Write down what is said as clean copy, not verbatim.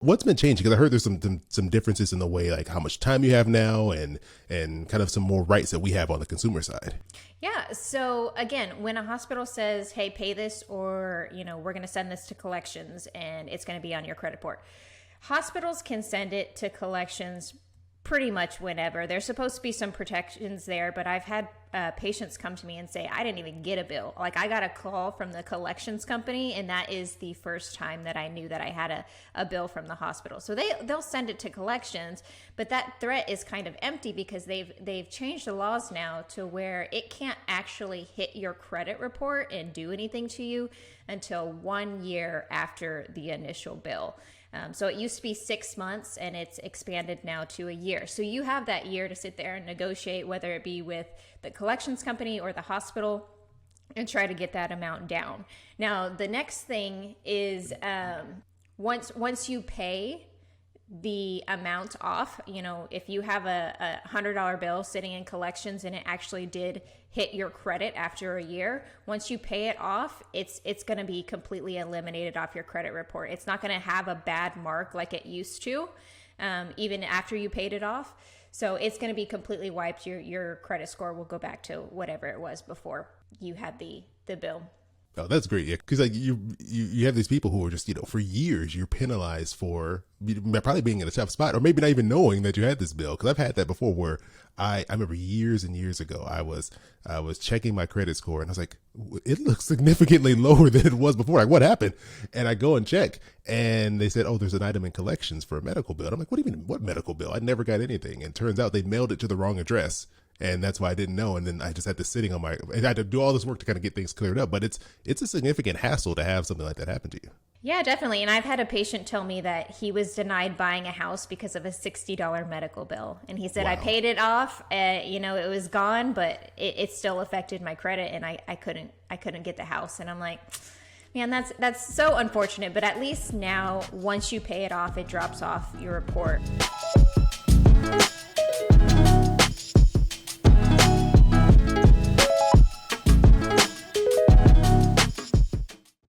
What's been changing? Because I heard there's some differences in the way, like how much time you have now, and kind of some more rights that we have on the consumer side. Yeah. So again, when a hospital says, "Hey, pay this," or we're going to send this to collections, and it's going to be on your credit report, hospitals can send it to collections pretty much whenever. There's supposed to be some protections there, but I've had patients come to me and say, I didn't even get a bill. Like, I got a call from the collections company, and that is the first time that I knew that I had a bill from the hospital. So they'll send it to collections, but that threat is kind of empty because they've changed the laws now to where it can't actually hit your credit report and do anything to you until 1 year after the initial bill. So it used to be 6 months, and it's expanded now to a year. So you have that year to sit there and negotiate, whether it be with the collections company or the hospital, and try to get that amount down. Now, the next thing is once you pay the amount off, if you have a $100 bill sitting in collections and it actually did hit your credit after a year, once you pay it off, it's going to be completely eliminated off your credit report. It's not going to have a bad mark like it used to, even after you paid it off. So it's going to be completely wiped. Your credit score will go back to whatever it was before you had the bill. Oh, that's great. Yeah, because like you have these people who are just for years you're penalized for probably being in a tough spot, or maybe not even knowing that you had this bill. Because I've had that before, where I remember years and years ago I was checking my credit score and I was like, it looks significantly lower than it was before. Like, what happened? And I go and check, and they said, oh, there's an item in collections for a medical bill. And I'm like, what do you mean? What medical bill? I never got anything. And turns out they mailed it to the wrong address. And that's why I didn't know. And then I just had this sitting on and I had to do all this work to kind of get things cleared up. But it's a significant hassle to have something like that happen to you. Yeah, definitely. And I've had a patient tell me that he was denied buying a house because of a $60 medical bill. And he said, wow. I paid it off, it was gone, but it still affected my credit, and I couldn't get the house. And I'm like, man, that's so unfortunate. But at least now, once you pay it off, it drops off your report.